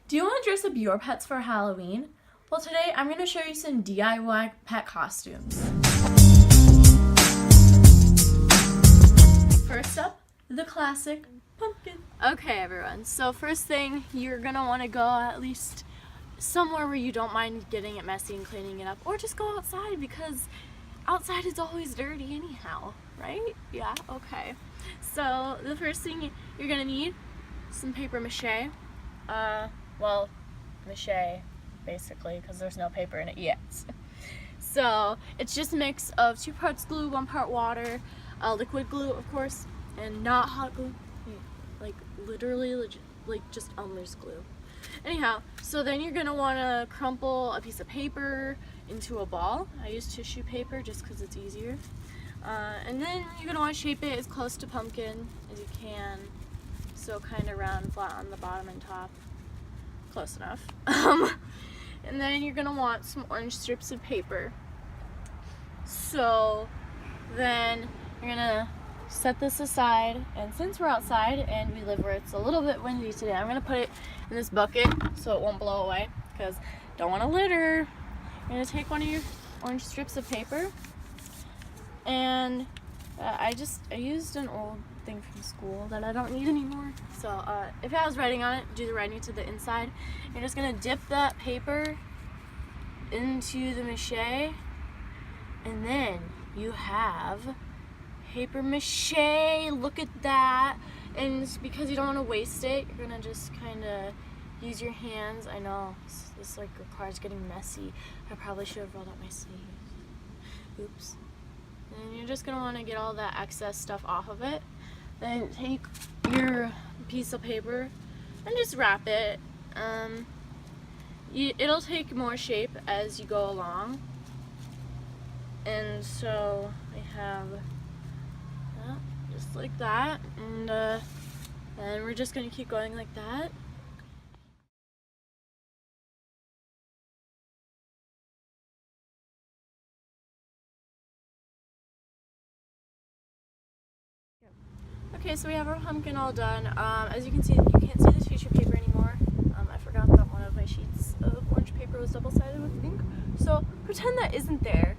Do you want to dress up your pets for Halloween? Well, today I'm going to show you some DIY pet costumes. First up, the classic pumpkin. Okay, everyone, so first thing, you're going to want to go at least somewhere where you don't mind getting it messy and cleaning it up, or just go outside because outside is always dirty anyhow, right? Yeah, okay. So the first thing you're going to need, some paper mache. Well, mache, basically, because there's no paper in it yet. So it's just a mix of 2 parts glue, 1 part water, liquid glue, of course, and not hot glue, like literally like just Elmer's glue. Anyhow, so then you're gonna want to crumple a piece of paper into a ball. I use tissue paper just because it's easier. And then you're gonna want to shape it as close to pumpkin as you can, so kind of round, flat on the bottom and top. Close enough. And then you're gonna want some orange strips of paper. So then you're gonna set this aside, and since we're outside and we live where it's a little bit windy today, I'm gonna put it in this bucket so it won't blow away because don't want to litter. You're gonna take one of your orange strips of paper, and I used an old thing from school that I don't need anymore. So if it has writing on it, do the writing to the inside. You're just gonna dip that paper into the mache, and then you have paper mache. Look at that. And it's because you don't want to waste it, you're gonna just kind of use your hands. I know this like requires getting messy. I probably should have rolled up my sleeves. Oops. And you're just gonna want to get all that excess stuff off of it. Then take your piece of paper and just wrap it. It'll take more shape as you go along. And so I have that, just like that. And then we're just gonna keep going like that. Okay, so we have our pumpkin all done. As you can see, you can't see the tissue paper anymore. I forgot that one of my sheets of orange paper was double-sided with ink. So pretend that isn't there.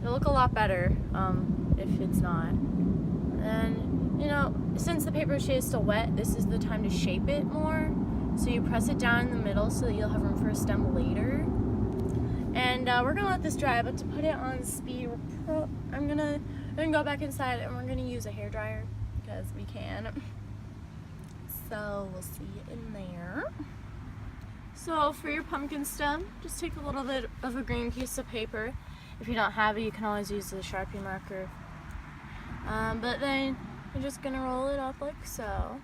It'll look a lot better if it's not. And, you know, since the paper mache is still wet, this is the time to shape it more. So you press it down in the middle so that you'll have room for a stem later. And we're gonna let this dry, but to put it on speed, I'm gonna go back inside and we're gonna use a hairdryer because we can. So we'll see you in there. So for your pumpkin stem, just take a little bit of a green piece of paper. If you don't have it, you can always use the Sharpie marker. But then you're just gonna roll it up like so.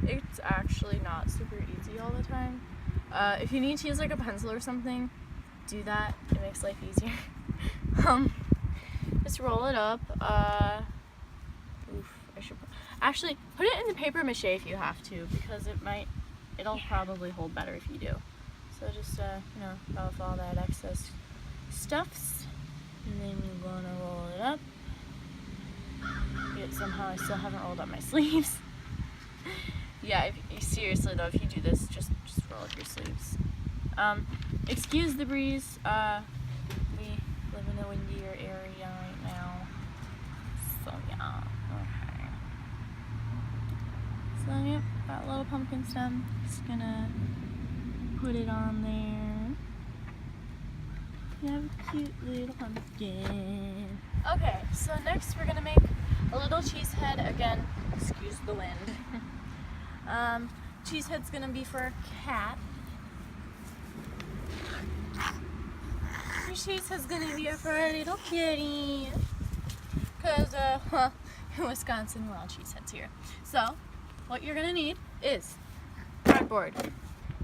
It's actually not super easy all the time. If you need to use like a pencil or something, do that. It makes life easier. Just roll it up. I should actually put it in the paper mache if you have to, because it'll probably hold better if you do. So just you know, off all that excess stuffs, and then you're gonna roll it up. Somehow I still haven't rolled up my sleeves. Yeah, seriously though, if you do this, just roll up your sleeves. Excuse the breeze. We live in a windier area right now. So yeah, okay. So yep, that little pumpkin stem. Just gonna put it on there. You have a cute little pumpkin. Okay, so next we're gonna make a little cheese head. Again, excuse the wind. Cheese head's gonna be for a cat. Your cheese head's gonna be for a little kitty. Cause in Wisconsin we're all cheese heads here. So what you're gonna need is cardboard,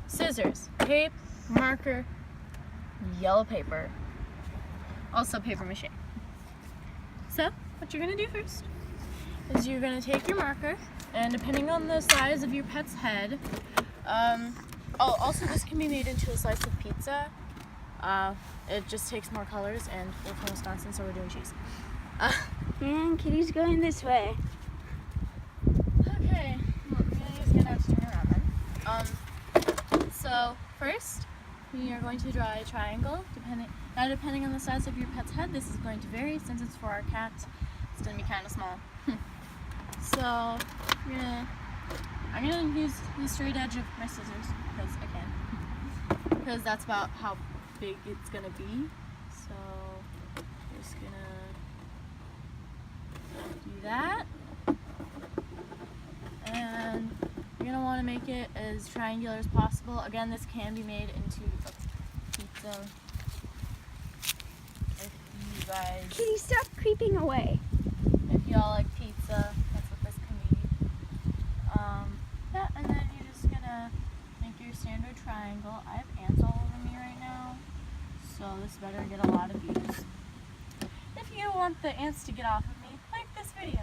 scissors, tape, marker, yellow paper, also paper mache. So what you're gonna do first is you're gonna take your marker, and depending on the size of your pet's head, also this can be made into a slice of pizza. It just takes more colors, and we're from Wisconsin, so we're doing cheese. And Kitty's going this way. Okay, I'm gonna So first, we are going to draw a triangle. Depending on the size of your pet's head, this is going to vary. Since it's for our cat, it's going to be kind of small. So I'm gonna use the straight edge of my scissors because I can. Because that's about how big it's gonna be. So just gonna do that. And you're gonna want to make it as triangular as possible. Again, this can be made into a pizza. If you guys, Kitty, stop creeping away. if y'all like pizza, that's what this can be. Yeah, and then you're just gonna make your standard triangle. I have ants all over me right now, so this better get a lot of views. If you want the ants to get off of me, like this video.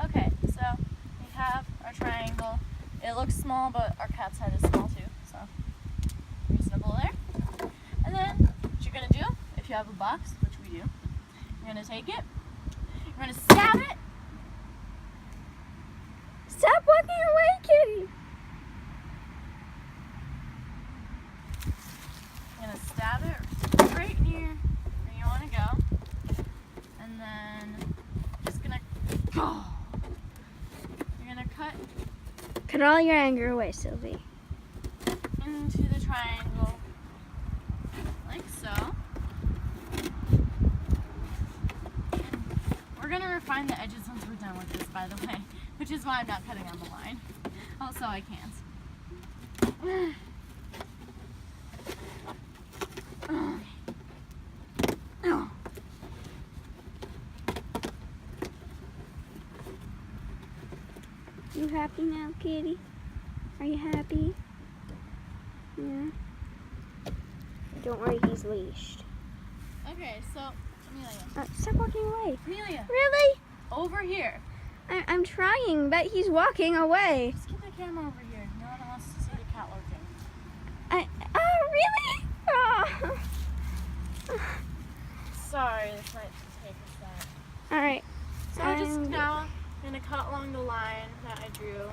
Okay, so we have our triangle. It looks small, but our cat's head is small too, so reasonable there. And then what you're gonna do, if you have a box, which we do, you're gonna take it, you're gonna stab it. Stop walking away, Kitty. You're gonna stab it right near where you want to go, and then just gonna go. You're gonna cut Cut all your anger away, Sylvie. into the triangle like so. We're gonna refine the edges once we're done with this, by the way, which is why I'm not cutting on the line. Also, I can't. You happy now, Kitty? Are you happy? Yeah. Don't worry, he's leashed. Okay, so Amelia. Stop walking away. Amelia, Really? over here. I'm trying, but he's walking away. Just get the camera over here. No one wants to see the cat lurking. Really? Oh. Sorry, this might take a sec. All right. So I'm just now gonna cut along the line that I drew.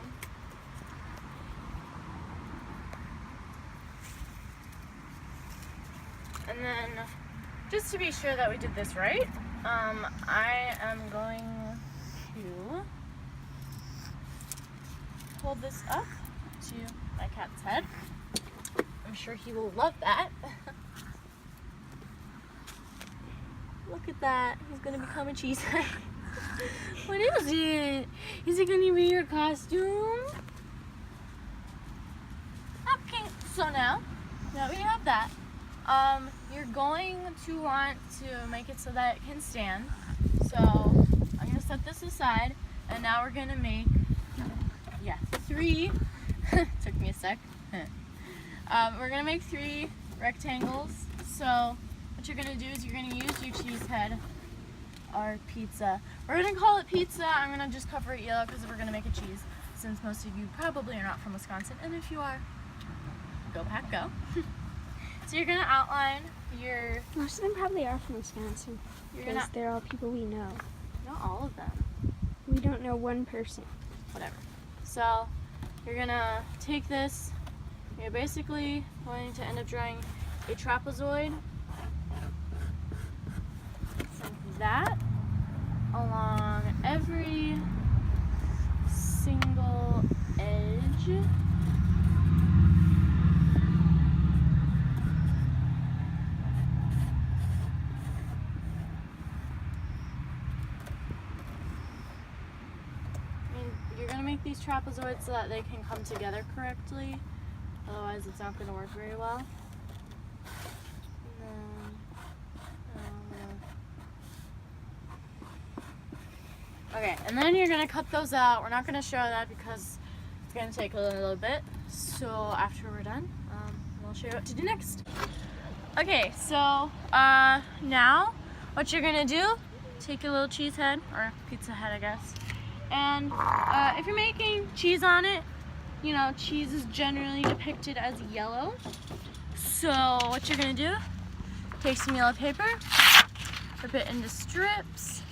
And then, just to be sure that we did this right, I am going to hold this up to my cat's head. I'm sure he will love that. Look at that. He's going to become a cheesehead. What is it? Is it going to be your costume? Okay, so now that we have that, you're going to want to make it so that it can stand. So I'm going to set this aside, and now we're going to make, three, took me a sec. We're going to make 3 rectangles. So what you're going to do is you're going to use your cheese head, our pizza. We're going to call it pizza. I'm going to just cover it yellow because we're going to make it cheese, since most of you probably are not from Wisconsin, and if you are, go pack go. So you're going to outline your... Most of them probably are from Wisconsin, because they're all people we know. Not all of them. We don't know one person. Whatever. So you're going to take this, you're basically going to end up drawing a trapezoid from that along every single edge. You're going to make these trapezoids so that they can come together correctly, otherwise it's not going to work very well. Okay, and then you're going to cut those out. We're not going to show that because it's going to take a little bit. So after we're done, we'll show you what to do next. Okay, so now what you're going to do, take a little cheese head, or pizza head I guess, and if you're making cheese on it, you know, cheese is generally depicted as yellow. So what you're going to do, take some yellow paper, rip it into strips,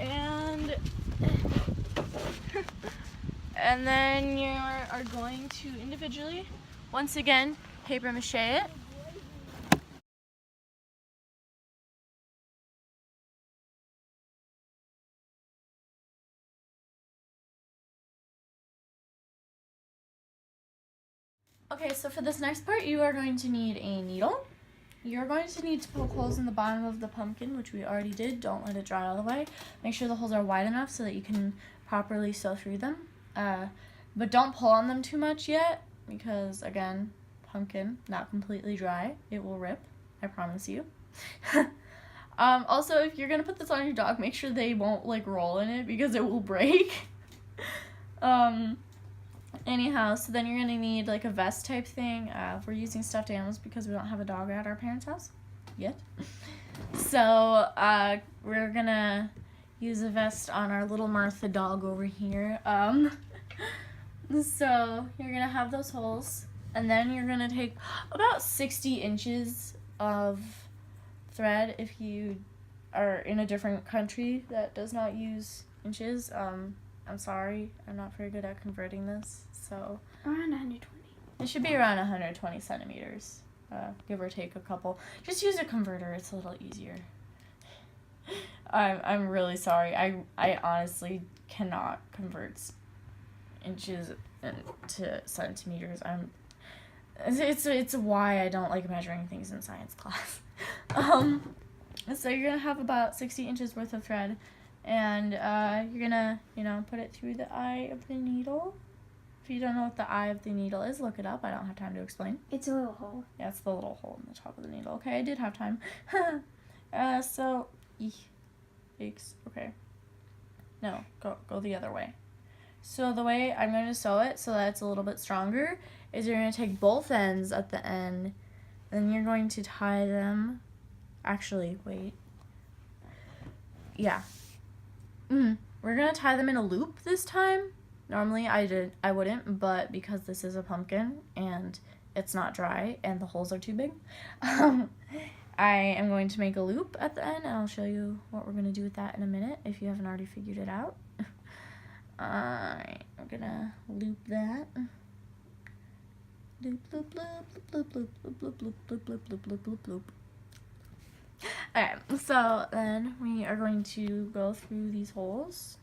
and And then you are going to individually, once again, paper mache it. Okay, so for this next part, you are going to need a needle. You're going to need to poke holes in the bottom of the pumpkin, which we already did. Don't let it dry all the way. Make sure the holes are wide enough so that you can properly sew through them. But don't pull on them too much yet, because again, pumpkin, not completely dry. It will rip, I promise you. Also, if you're gonna put this on your dog, make sure they won't like roll in it because it will break. Anyhow, so then you're gonna need like a vest type thing. We're using stuffed animals because we don't have a dog at our parents' house yet. So we're gonna use a vest on our little Martha dog over here. So you're gonna have those holes, and then you're gonna take about 60 inches of thread if you are in a different country that does not use inches. I'm sorry, I'm not very good at converting this, so Around 120. it should be around 120 centimeters, give or take a couple. Just use a converter, it's a little easier. I'm really sorry, I honestly cannot convert inches to centimeters. It's why I don't like measuring things in science class. So you're gonna have about 60 inches worth of thread, and you're gonna, put it through the eye of the needle. If you don't know what the eye of the needle is, look it up. I don't have time to explain. It's a little hole. Yeah, it's the little hole in the top of the needle. Okay, I did have time. So, yikes. Okay. No, go the other way. So the way I'm going to sew it so that it's a little bit stronger is you're going to take both ends at the end, and you're going to tie them. Actually, wait. Yeah. We're going to tie them in a loop this time. Normally I wouldn't, but because this is a pumpkin and it's not dry and the holes are too big, I am going to make a loop at the end, and I'll show you what we're going to do with that in a minute if you haven't already figured it out. Alright, I'm gonna loop that. Loop, loop, loop, loop, loop, loop, loop, loop, loop, loop, loop, loop, loop, loop. Alright, so then we are going to go through these holes.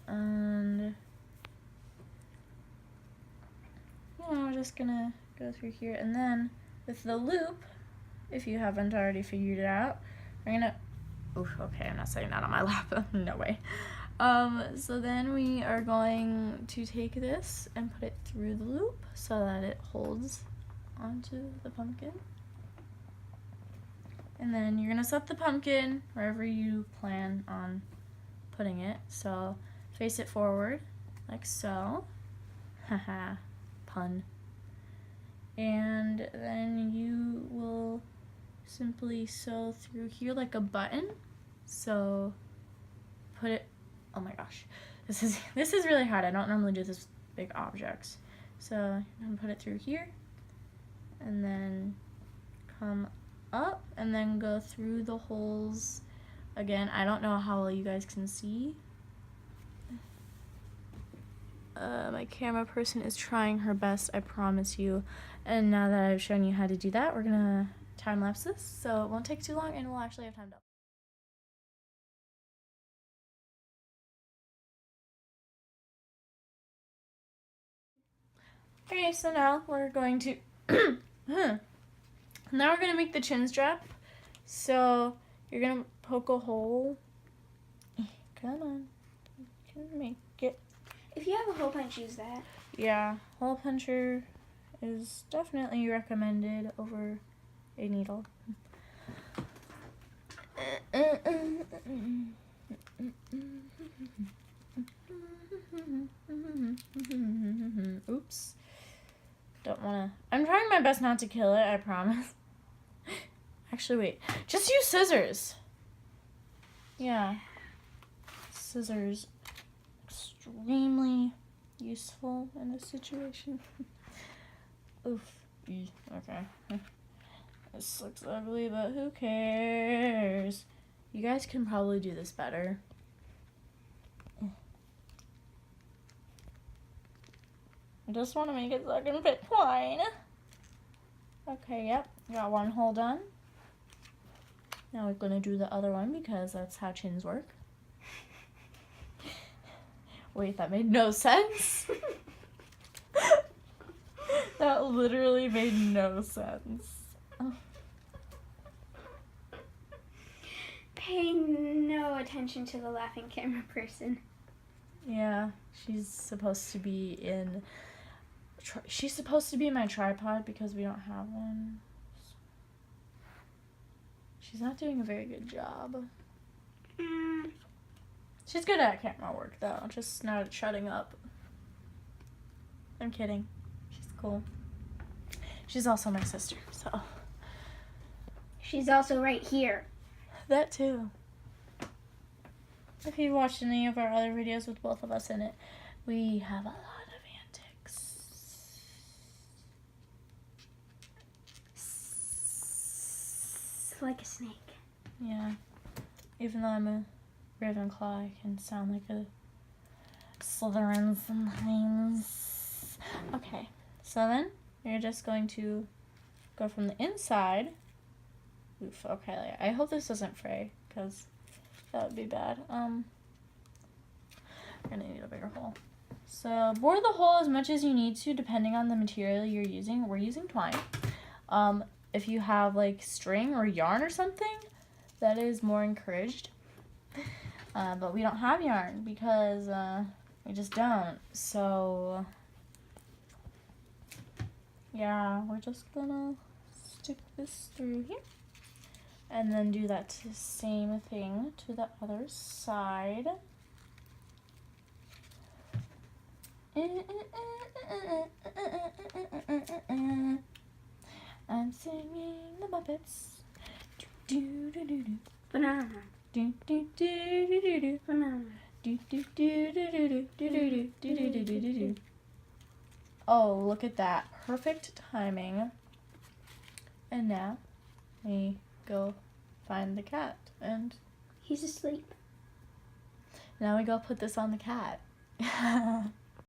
And we're just gonna go through here, and then with the loop, if you haven't already figured it out, we're gonna, okay, I'm not setting that on my lap, no way. So then we are going to take this and put it through the loop so that it holds onto the pumpkin. And then you're gonna set the pumpkin wherever you plan on putting it. So face it forward, like so. Haha, pun. And then you will simply sew through here like a button. So put it, oh my gosh, this is really hard. I don't normally do this with big objects. So I'm gonna put it through here, and then come up, and then go through the holes again. I don't know how well you guys can see. My camera person is trying her best, I promise you. And now that I've shown you how to do that, we're gonna time lapse this, so it won't take too long, and we'll actually have time to. Okay, so now we're going to now we're gonna make the chin strap. So you're gonna poke a hole. Come on, you can make it. If you have a hole punch, use that. Yeah, hole puncher is definitely recommended over a needle. Oops. Don't wanna. I'm trying my best not to kill it, I promise. Actually, wait. Just use scissors. Yeah. Scissors. Extremely useful in this situation. Oof. Okay. This looks ugly, but who cares? You guys can probably do this better. I just want to make it so I can fit twine. Okay, yep. Got one hole done. Now we're going to do the other one because that's how chins work. Wait, that made no sense. That literally made no sense. Pay no attention to the laughing camera person. Yeah, she's supposed to be my tripod because we don't have one. She's not doing a very good job. She's good at camera work though, just not shutting up. I'm kidding. She's cool. She's also my sister, so. She's also right here. That too. If you've watched any of our other videos with both of us in it, we have a lot of antics. Like a snake. Yeah. Even though I'm a Ravenclaw, I can sound like a Slytherin sometimes. Okay, so then you're just going to go from the inside. Oof, okay, I hope this doesn't fray, because that would be bad. We're gonna need a bigger hole. So bore the hole as much as you need to, depending on the material you're using. We're using twine. If you have like string or yarn or something, that is more encouraged. But we don't have yarn because we just don't. So yeah, we're just gonna stick this through here. And then do that same thing to the other side. I'm singing the Muppets. Do do do do. Banana. Do do do do do do. Banana. Do do do do do do do do do do do do. Oh, look at that. Perfect timing. And now we go find the cat, and He's asleep. now we go put this on the cat.